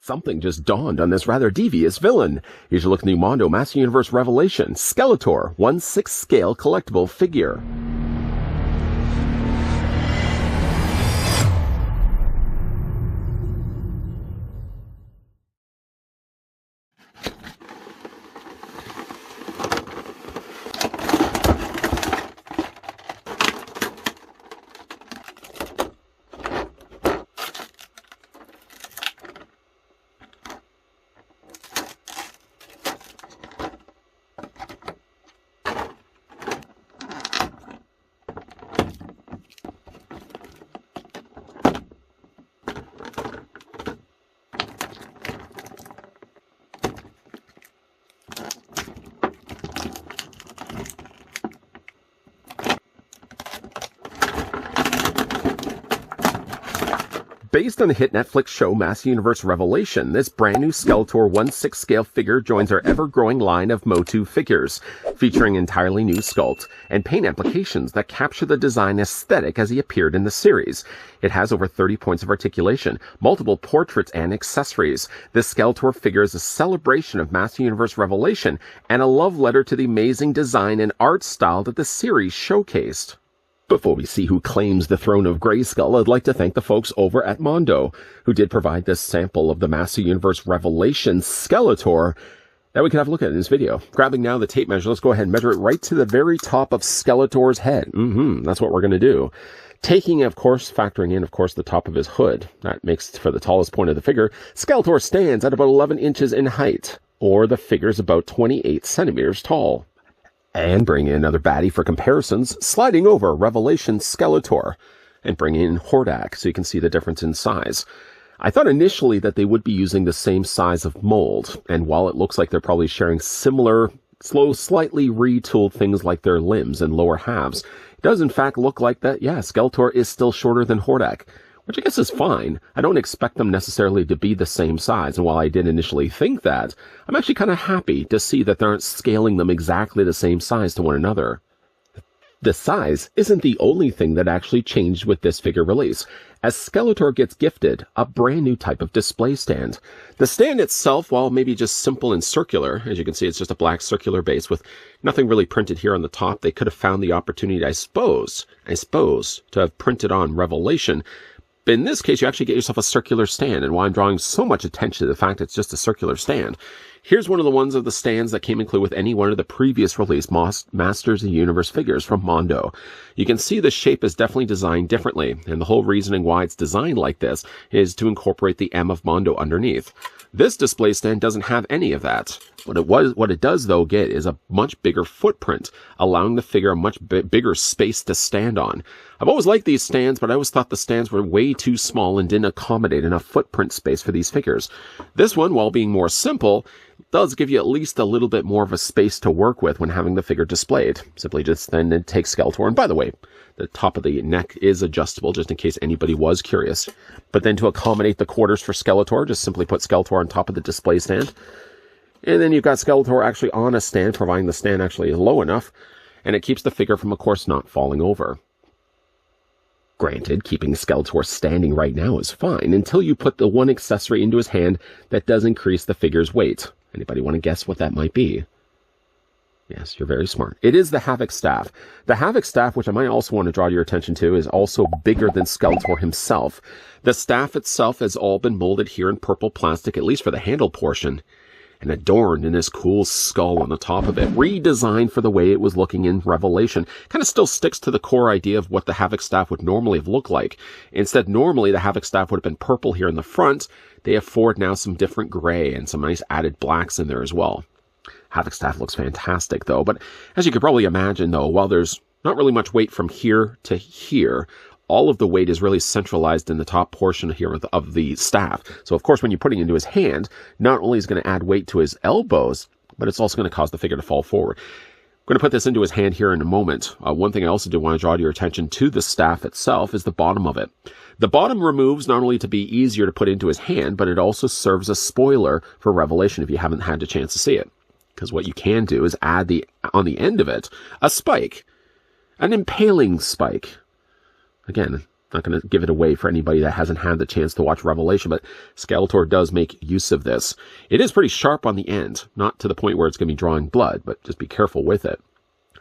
Something just dawned on this rather devious villain. You should look at the Mondo Master Universe Revelation, Skeletor, 1/6 scale collectible figure. Based on the hit Netflix show Master Universe Revelation, this brand new Skeletor 1/6 scale figure joins our ever-growing line of Motu figures, featuring entirely new sculpt and paint applications that capture the design aesthetic as he appeared in the series. It has over 30 points of articulation, multiple portraits and accessories. This Skeletor figure is a celebration of Master Universe Revelation and a love letter to the amazing design and art style that the series showcased. Before we see who claims the throne of Grayskull, I'd like to thank the folks over at Mondo, who did provide this sample of the Master Universe Revelation Skeletor that we can have a look at in this video. Grabbing now the tape measure, let's go ahead and measure it right to the very top of Skeletor's head. That's what we're going to do. Taking, of course, factoring in, of course, the top of his hood. That makes for the tallest point of the figure. Skeletor stands at about 11 inches in height, or the figure's about 28 centimeters tall. And bring in another baddie for comparisons, sliding over Revelation Skeletor, and bring in Hordak so you can see the difference in size. I thought initially that they would be using the same size of mold, and while it looks like they're probably sharing similar, slightly retooled things like their limbs and lower halves, it does in fact look like that, yeah, Skeletor is still shorter than Hordak, which I guess is fine. I don't expect them necessarily to be the same size, and while I did initially think that, I'm actually kind of happy to see that they aren't scaling them exactly the same size to one another. The size isn't the only thing that actually changed with this figure release, as Skeletor gets gifted a brand new type of display stand. The stand itself, while maybe just simple and circular, as you can see it's just a black circular base with nothing really printed here on the top, they could have found the opportunity, I suppose, to have printed on Revelation. But in this case, you actually get yourself a circular stand, and why I'm drawing so much attention to the fact it's just a circular stand. Here's one of the ones of the stands that came included with any one of the previous released Masters of the Universe figures from Mondo. You can see the shape is definitely designed differently, and the whole reasoning why it's designed like this is to incorporate the M of Mondo underneath. This display stand doesn't have any of that. What it does, though, get is a much bigger footprint, allowing the figure a much bigger space to stand on. I've always liked these stands, but I always thought the stands were way too small and didn't accommodate enough footprint space for these figures. This one, while being more simple, does give you at least a little bit more of a space to work with when having the figure displayed. Simply just then take Skeletor, and by the way, the top of the neck is adjustable, just in case anybody was curious. But then to accommodate the quarters for Skeletor, just simply put Skeletor on top of the display stand. And then you've got Skeletor actually on a stand, providing the stand actually is low enough, and it keeps the figure from, of course, not falling over. Granted, keeping Skeletor standing right now is fine, until you put the one accessory into his hand that does increase the figure's weight. Anybody want to guess what that might be? Yes, you're very smart. It is the Havoc staff. The Havoc staff, which I might also want to draw your attention to, is also bigger than Skeletor himself. The staff itself has all been molded here in purple plastic, at least for the handle portion, and adorned in this cool skull on the top of it, redesigned for the way it was looking in Revelation. Kind of still sticks to the core idea of what the Havoc staff would normally have looked like. Instead, normally the Havoc staff would have been purple here in the front. They afford now some different gray and some nice added blacks in there as well. Havoc staff looks fantastic, though, but as you could probably imagine, though, while there's not really much weight from here to here, all of the weight is really centralized in the top portion here of the staff. So, of course, when you're putting it into his hand, not only is it going to add weight to his elbows, but it's also going to cause the figure to fall forward. I'm going to put this into his hand here in a moment. One thing I also do want to draw your attention to the staff itself is the bottom of it. The bottom removes not only to be easier to put into his hand, but it also serves as a spoiler for Revelation if you haven't had a chance to see it. Because what you can do is add on the end of it, a spike. An impaling spike. Again, Not going to give it away for anybody that hasn't had the chance to watch Revelation, but Skeletor does make use of this. It is pretty sharp on the end, not to the point where it's going to be drawing blood, but just be careful with it.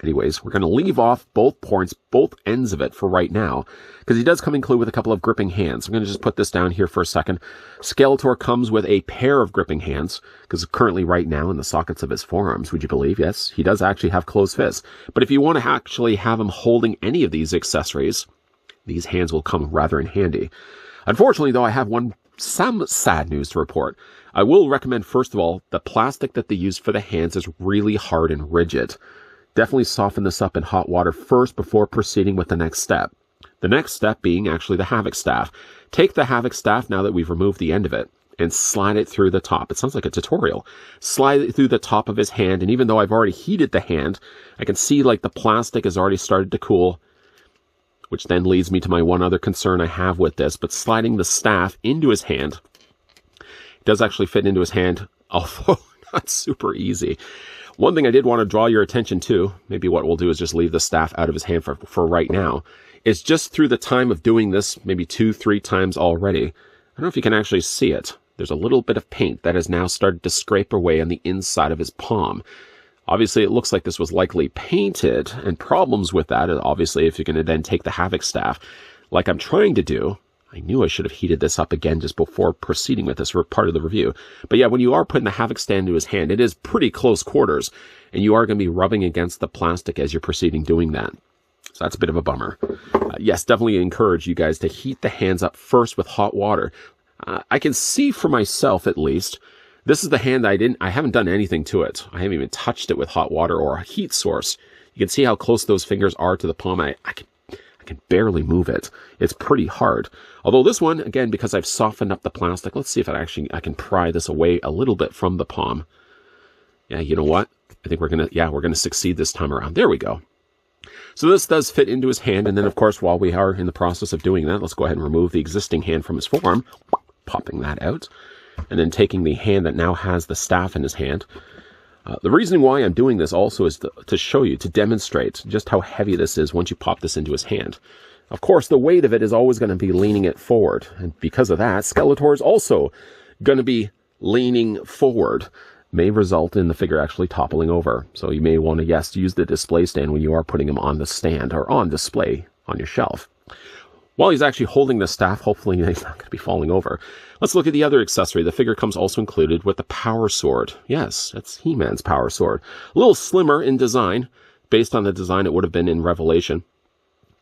Anyways, we're going to leave off both points, both ends of it for right now, because he does come included with a couple of gripping hands. I'm going to just put this down here for a second. Skeletor comes with a pair of gripping hands, because currently right now in the sockets of his forearms, would you believe? Yes, he does actually have closed fists. But if you want to actually have him holding any of these accessories, these hands will come rather in handy. Unfortunately, though, I have some sad news to report. I will recommend, first of all, the plastic that they use for the hands is really hard and rigid. Definitely soften this up in hot water first before proceeding with the next step. The next step being actually the Havoc staff. Take the Havoc staff, now that we've removed the end of it, and slide it through the top. It sounds like a tutorial. Slide it through the top of his hand, and even though I've already heated the hand, I can see like the plastic has already started to cool, which then leads me to my one other concern I have with this, but sliding the staff into his hand, it does actually fit into his hand, although not super easy. One thing I did want to draw your attention to, maybe what we'll do is just leave the staff out of his hand for right now, is just through the time of doing this, maybe 2-3 times already. I don't know if you can actually see it. There's a little bit of paint that has now started to scrape away on the inside of his palm. Obviously, it looks like this was likely painted, and problems with that, obviously, if you're going to then take the Havoc staff, like I'm trying to do. I knew I should have heated this up again just before proceeding with this for part of the review. But yeah, when you are putting the Havoc stand into his hand, it is pretty close quarters, and you are going to be rubbing against the plastic as you're proceeding doing that. So that's a bit of a bummer. Yes, definitely encourage you guys to heat the hands up first with hot water. I can see for myself, at least, this is the hand I haven't done anything to it. I haven't even touched it with hot water or a heat source. You can see how close those fingers are to the palm. I can barely move it. It's pretty hard. Although this one, again, because I've softened up the plastic, let's see if I can pry this away a little bit from the palm. Yeah, you know what? I think we're gonna succeed this time around. There we go. So this does fit into his hand, and then of course, while we are in the process of doing that, let's go ahead and remove the existing hand from his forearm, popping that out, and then taking the hand that now has the staff in his hand. The reason why I'm doing this also is to show you, to demonstrate just how heavy this is once you pop this into his hand. Of course, the weight of it is always going to be leaning it forward, and because of that, Skeletor is also going to be leaning forward. May result in the figure actually toppling over. So you may want to, yes, use the display stand when you are putting him on the stand or on display on your shelf. While he's actually holding the staff, hopefully he's not going to be falling over. Let's look at the other accessory. The figure comes also included with the power sword. Yes, that's He-Man's power sword. A little slimmer in design, based on the design it would have been in Revelation.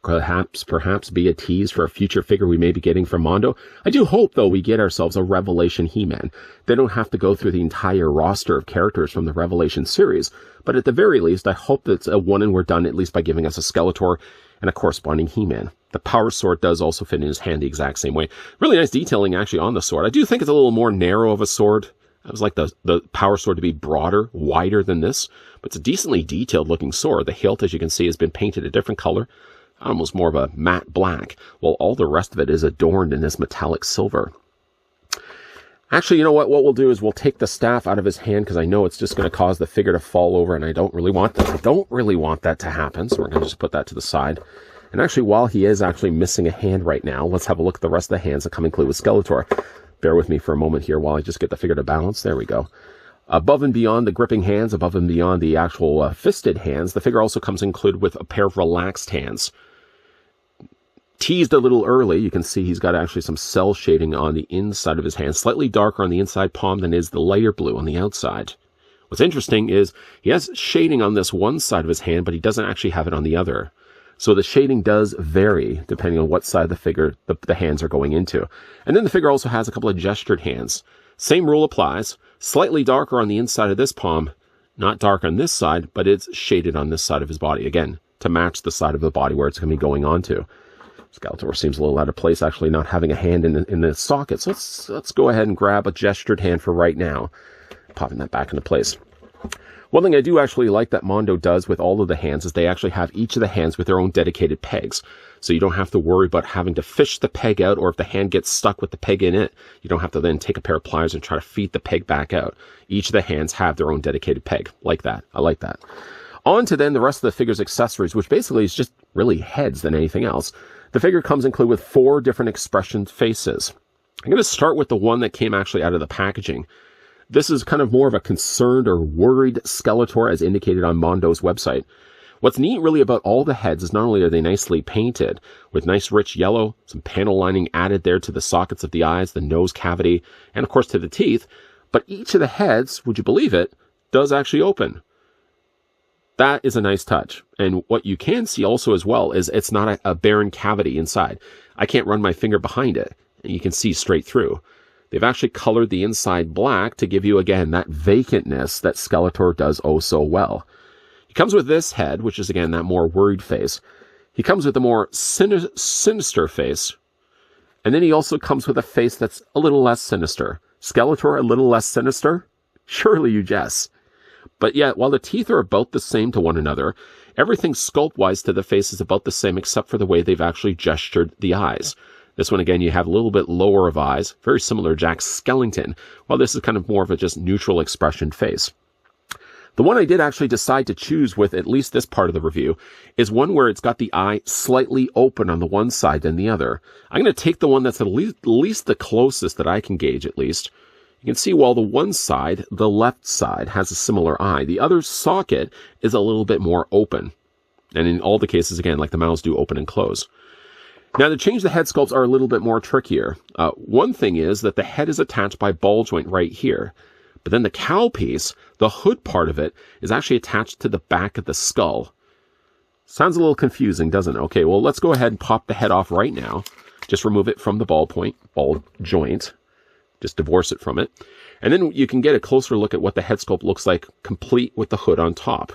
Perhaps be a tease for a future figure we may be getting from Mondo. I do hope, though, we get ourselves a Revelation He-Man. They don't have to go through the entire roster of characters from the Revelation series, but at the very least, I hope that it's a one and we're done, at least by giving us a Skeletor and a corresponding He-Man. The power sword does also fit in his hand the exact same way. Really nice detailing, actually, on the sword. I do think it's a little more narrow of a sword. I was like the power sword to be broader, wider than this, but it's a decently detailed looking sword. The hilt, as you can see, has been painted a different color, almost more of a matte black, while all the rest of it is adorned in this metallic silver. Actually, you know what? What we'll do is we'll take the staff out of his hand, because I know it's just going to cause the figure to fall over, and I don't really want that. I don't really want that to happen, so we're going to just put that to the side. And actually, while he is actually missing a hand right now, let's have a look at the rest of the hands that come included with Skeletor. Bear with me for a moment here while I just get the figure to balance. There we go. Above and beyond the gripping hands, above and beyond the actual fisted hands, the figure also comes included with a pair of relaxed hands. Teased a little early, you can see he's got actually some cell shading on the inside of his hand, slightly darker on the inside palm than is the lighter blue on the outside. What's interesting is he has shading on this one side of his hand, but he doesn't actually have it on the other. So the shading does vary depending on what side of the figure the hands are going into. And then the figure also has a couple of gestured hands. Same rule applies. Slightly darker on the inside of this palm, not dark on this side, but it's shaded on this side of his body, again, to match the side of the body where it's going to be going on to. Skeletor seems a little out of place, actually not having a hand in the socket. So let's go ahead and grab a gestured hand for right now, popping that back into place. One thing I do actually like that Mondo does with all of the hands is they actually have each of the hands with their own dedicated pegs. So you don't have to worry about having to fish the peg out, or if the hand gets stuck with the peg in it, you don't have to then take a pair of pliers and try to feed the peg back out. Each of the hands have their own dedicated peg. Like that. I like that. On to then the rest of the figure's accessories, which basically is just really heads than anything else. The figure comes included with 4 different expression faces. I'm going to start with the one that came actually out of the packaging. This is kind of more of a concerned or worried Skeletor as indicated on Mondo's website. What's neat really about all the heads is not only are they nicely painted with nice rich yellow, some panel lining added there to the sockets of the eyes, the nose cavity, and of course to the teeth, but each of the heads, would you believe it, does actually open. That is a nice touch. And what you can see also as well is it's not a barren cavity inside. I can't run my finger behind it, and you can see straight through. They've actually colored the inside black to give you, again, that vacantness that Skeletor does oh so well. He comes with this head, which is, again, that more worried face. He comes with a more sinister face. And then he also comes with a face that's a little less sinister. Skeletor, a little less sinister? Surely you guess. But yet, while the teeth are about the same to one another, everything sculpt-wise to the face is about the same except for the way they've actually gestured the eyes. This one, again, you have a little bit lower of eyes, very similar to Jack Skellington, while this is kind of more of a just neutral expression face. The one I did actually decide to choose with at least this part of the review is one where it's got the eye slightly open on the one side than the other. I'm going to take the one that's at least the closest that I can gauge at least. You can see while the one side, the left side, has a similar eye, the other socket is a little bit more open. And in all the cases, again, like the mouths do open and close. Now, to change the head sculpts are a little bit more trickier. One thing is that the head is attached by ball joint right here. But then the cowl piece, the hood part of it, is actually attached to the back of the skull. Sounds a little confusing, doesn't it? Okay, well, let's go ahead and pop the head off right now. Just remove it from the ball joint. Just divorce it from it. And then you can get a closer look at what the head sculpt looks like, complete with the hood on top.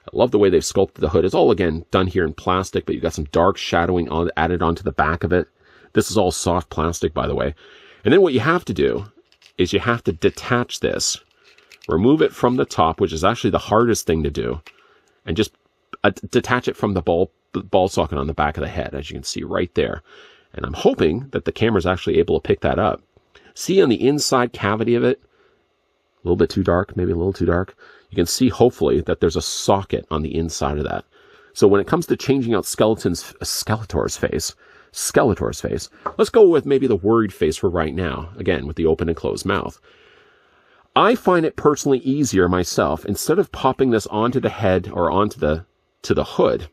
I love the way they've sculpted the hood. It's all, again, done here in plastic, but you've got some dark shadowing added onto the back of it. This is all soft plastic, by the way. And then what you have to do is you have to detach this, remove it from the top, which is actually the hardest thing to do, and just detach it from the ball socket on the back of the head, as you can see right there. And I'm hoping that the camera's actually able to pick that up. See on the inside cavity of it, a little bit too dark, maybe a little too dark. You can see, hopefully, that there's a socket on the inside of that. So when it comes to changing out Skeletor's face, let's go with maybe the worried face for right now, again, with the open and closed mouth. I find it personally easier myself, instead of popping this onto the head or onto the hood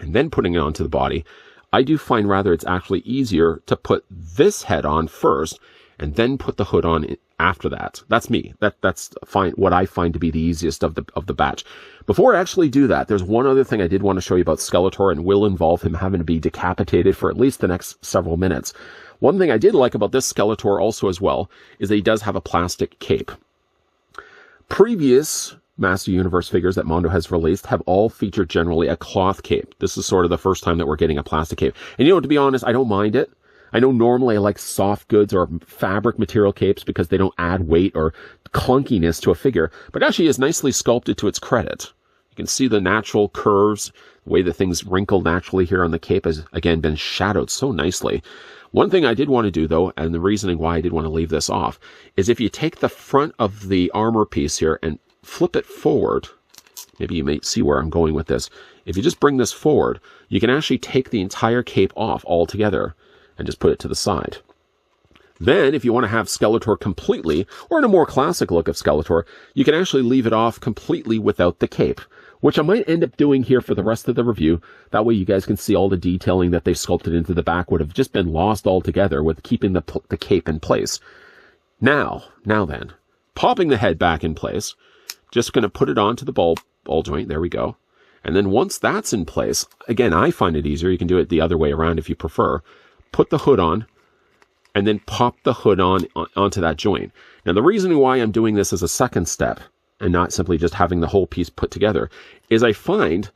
and then putting it onto the body, I do find rather it's actually easier to put this head on first and then put the hood on after that. That's me. That's what I find to be the easiest of the batch. Before I actually do that, there's one other thing I did want to show you about Skeletor, and will involve him having to be decapitated for at least the next several minutes. One thing I did like about this Skeletor also as well is that he does have a plastic cape. Previous Master Universe figures that Mondo has released have all featured generally a cloth cape. This is sort of the first time that we're getting a plastic cape. And you know, to be honest, I don't mind it. I know normally I like soft goods or fabric material capes because they don't add weight or clunkiness to a figure, but actually is nicely sculpted to its credit. You can see the natural curves, the way the things wrinkle naturally here on the cape has, again, been shadowed so nicely. One thing I did want to do, though, and the reasoning why I did want to leave this off, is if you take the front of the armor piece here and flip it forward, maybe you may see where I'm going with this. If you just bring this forward, you can actually take the entire cape off altogether and just put it to the side. Then, if you want to have Skeletor completely, or in a more classic look of Skeletor, you can actually leave it off completely without the cape, which I might end up doing here for the rest of the review. That way you guys can see all the detailing that they've sculpted into the back would have just been lost altogether with keeping the cape in place. Now then, popping the head back in place, just going to put it onto the ball joint. There we go. And then once that's in place, again, I find it easier. You can do it the other way around if you prefer. Put the hood on, and then pop the hood onto that joint. Now, the reason why I'm doing this as a second step, and not simply just having the whole piece put together, is I find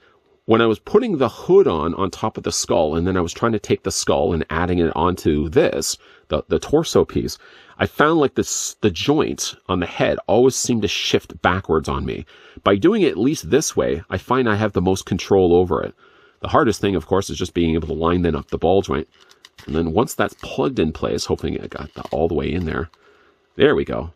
when I was putting the hood on top of the skull, and then I was trying to take the skull and adding it onto this, the torso piece, I found like the joint on the head always seemed to shift backwards on me. By doing it at least this way, I find I have the most control over it. The hardest thing, of course, is just being able to line then up the ball joint. And then once that's plugged in place, hoping I got that all the way in there. There we go.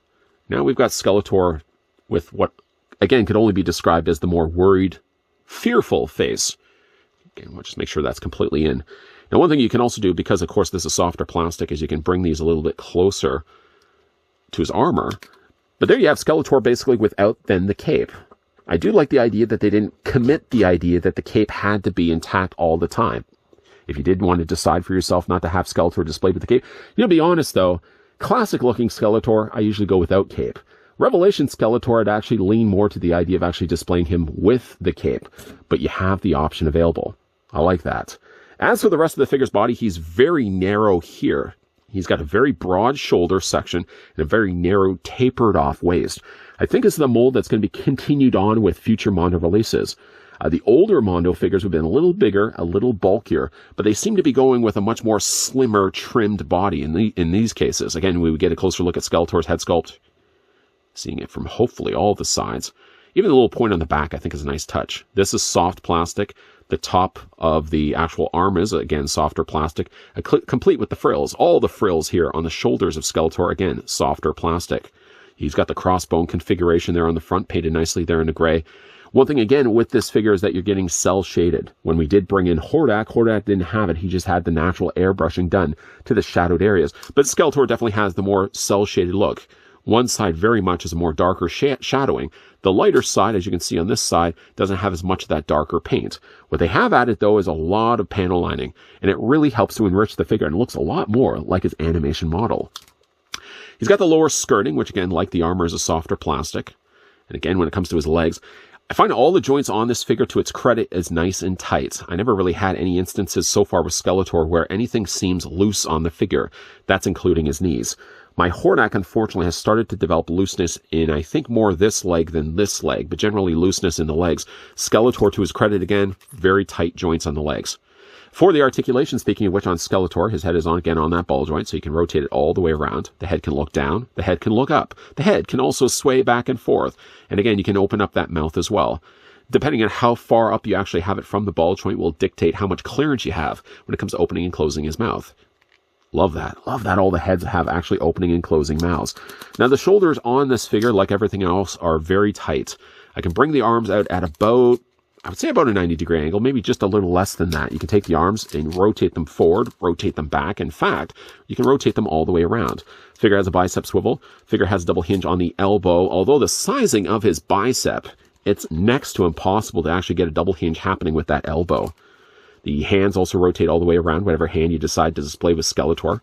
Now we've got Skeletor with what, again, could only be described as the more worried, fearful face. Again, we'll just make sure that's completely in. Now, one thing you can also do, because of course this is softer plastic, is you can bring these a little bit closer to his armor. But there you have Skeletor basically without then the cape. I do like the idea that they didn't commit the idea that the cape had to be intact all the time. If you did want to decide for yourself not to have Skeletor displayed with the cape, to be honest though, classic looking Skeletor, I usually go without cape. Revelation Skeletor, I'd actually lean more to the idea of actually displaying him with the cape, but you have the option available. I like that. As for the rest of the figure's body, he's very narrow here. He's got a very broad shoulder section and a very narrow tapered off waist. I think this is the mold that's going to be continued on with future Mondo releases. The older Mondo figures have been a little bigger, a little bulkier, but they seem to be going with a much more slimmer, trimmed body in these cases. Again, we would get a closer look at Skeletor's head sculpt, seeing it from hopefully all the sides. Even the little point on the back, I think, is a nice touch. This is soft plastic. The top of the actual arm is, again, softer plastic, complete with the frills. All the frills here on the shoulders of Skeletor, again, softer plastic. He's got the crossbone configuration there on the front, painted nicely there in the gray. One thing, again, with this figure is that you're getting cel-shaded. When we did bring in Hordak didn't have it. He just had the natural airbrushing done to the shadowed areas. But Skeletor definitely has the more cel-shaded look. One side very much is a more darker shadowing. The lighter side, as you can see on this side, doesn't have as much of that darker paint. What they have added, though, is a lot of panel lining, and it really helps to enrich the figure and looks a lot more like his animation model. He's got the lower skirting, which, again, like the armor, is a softer plastic. And again, when it comes to his legs, I find all the joints on this figure, to its credit, is nice and tight. I never really had any instances so far with Skeletor where anything seems loose on the figure. That's including his knees. My Hordak, unfortunately, has started to develop looseness in, I think, more this leg than this leg, but generally looseness in the legs. Skeletor, to his credit, again, very tight joints on the legs. For the articulation, speaking of which, on Skeletor, his head is on again on that ball joint, so you can rotate it all the way around. The head can look down. The head can look up. The head can also sway back and forth. And again, you can open up that mouth as well. Depending on how far up you actually have it from the ball joint will dictate how much clearance you have when it comes to opening and closing his mouth. Love that. Love that all the heads have actually opening and closing mouths. Now, the shoulders on this figure, like everything else, are very tight. I can bring the arms out at about, I would say about a 90-degree angle, maybe just a little less than that. You can take the arms and rotate them forward, rotate them back. In fact, you can rotate them all the way around. Figure has a bicep swivel. Figure has a double hinge on the elbow. Although the sizing of his bicep, it's next to impossible to actually get a double hinge happening with that elbow. The hands also rotate all the way around, whatever hand you decide to display with Skeletor.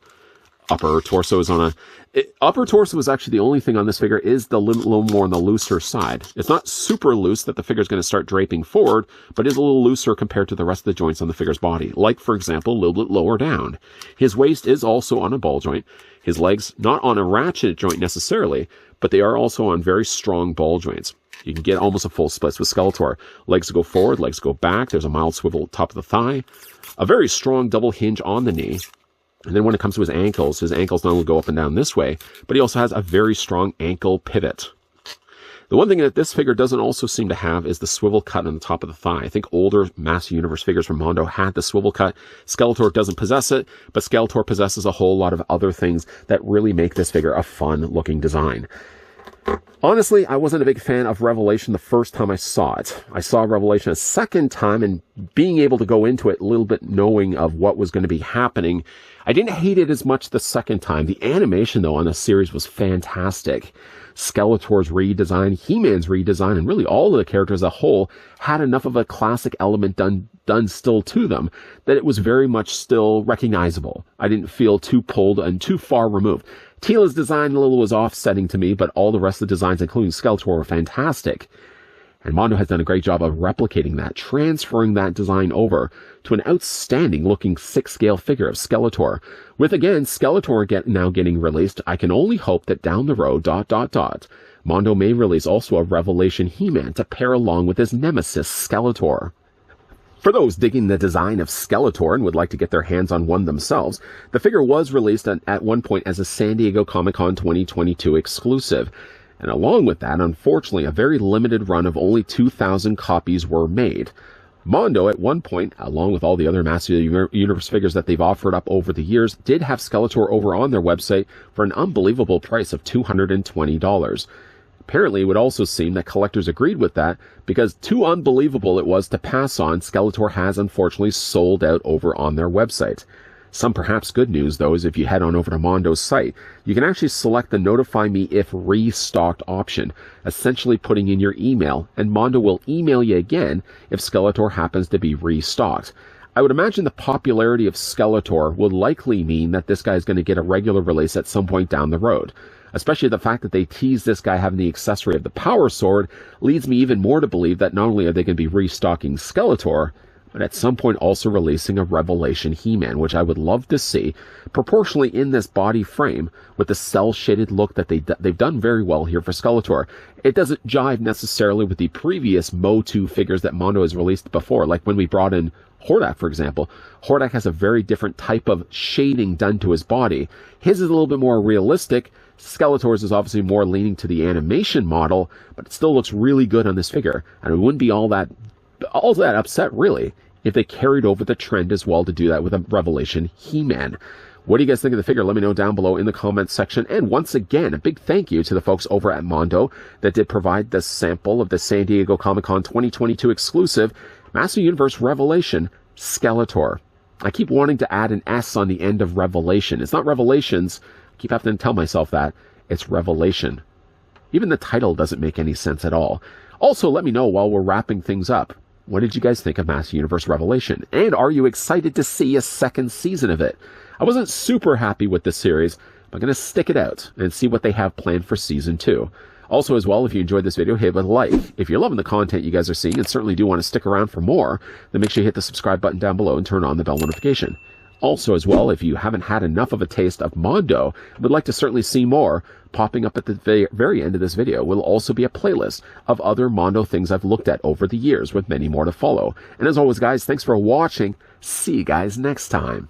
Upper torso is on a... Upper torso is actually the only thing on this figure is the little more on the looser side. It's not super loose that the figure's going to start draping forward, but is a little looser compared to the rest of the joints on the figure's body. Like, for example, a little bit lower down. His waist is also on a ball joint. His legs, not on a ratchet joint necessarily, but they are also on very strong ball joints. You can get almost a full split with Skeletor. Legs go forward, legs go back. There's a mild swivel at the top of the thigh. A very strong double hinge on the knee. And then when it comes to his ankles not only go up and down this way, but he also has a very strong ankle pivot. The one thing that this figure doesn't also seem to have is the swivel cut on the top of the thigh. I think older Master Universe figures from Mondo had the swivel cut. Skeletor doesn't possess it, but Skeletor possesses a whole lot of other things that really make this figure a fun-looking design. Honestly, I wasn't a big fan of Revelation the first time I saw it. I saw Revelation a second time, and being able to go into it a little bit knowing of what was going to be happening, I didn't hate it as much the second time. The animation, though, on this series was fantastic. Skeletor's redesign, He-Man's redesign, and really all of the characters as a whole had enough of a classic element done still to them that it was very much still recognizable. I didn't feel too pulled and too far removed. Teela's design a little was offsetting to me, but all the rest of the designs, including Skeletor, were fantastic. And Mondo has done a great job of replicating that, transferring that design over to an outstanding looking 6-scale figure of Skeletor. With, again, Skeletor now getting released, I can only hope that down the road, Mondo may release also a Revelation He-Man to pair along with his nemesis, Skeletor. For those digging the design of Skeletor and would like to get their hands on one themselves, the figure was released at one point as a San Diego Comic-Con 2022 exclusive. And along with that, unfortunately, a very limited run of only 2,000 copies were made. Mondo, at one point, along with all the other Master Universe figures that they've offered up over the years, did have Skeletor over on their website for an unbelievable price of $220. Apparently, it would also seem that collectors agreed with that, because too unbelievable it was to pass on, Skeletor has unfortunately sold out over on their website. Some perhaps good news, though, is if you head on over to Mondo's site, you can actually select the Notify Me If Restocked option, essentially putting in your email, and Mondo will email you again if Skeletor happens to be restocked. I would imagine the popularity of Skeletor will likely mean that this guy is going to get a regular release at some point down the road. Especially the fact that they tease this guy having the accessory of the Power Sword leads me even more to believe that not only are they going to be restocking Skeletor, but at some point also releasing a Revelation He-Man, which I would love to see, proportionally in this body frame, with the cel-shaded look that they've done very well here for Skeletor. It doesn't jive necessarily with the previous Motu figures that Mondo has released before, like when we brought in Hordak, for example. Hordak has a very different type of shading done to his body. His is a little bit more realistic. Skeletor's is obviously more leaning to the animation model, but it still looks really good on this figure, and it wouldn't be all that upset, really, if they carried over the trend as well to do that with a Revelation He-Man. What do you guys think of the figure? Let me know down below in the comments section. And once again, a big thank you to the folks over at Mondo that did provide the sample of the San Diego Comic-Con 2022 exclusive Master Universe Revelation Skeletor. I keep wanting to add an S on the end of Revelation. It's not Revelations. I keep having to tell myself that. It's Revelation. Even the title doesn't make any sense at all. Also, let me know while we're wrapping things up, what did you guys think of Master Universe Revelation? And are you excited to see a second season of it? I wasn't super happy with this series, but I'm going to stick it out and see what they have planned for Season 2. Also, as well, if you enjoyed this video, hit it with a like. If you're loving the content you guys are seeing and certainly do want to stick around for more, then make sure you hit the subscribe button down below and turn on the bell notification. Also, as well, if you haven't had enough of a taste of Mondo and would like to certainly see more, popping up at the very end of this video will also be a playlist of other Mondo things I've looked at over the years, with many more to follow. And as always, guys, thanks for watching. See you guys next time.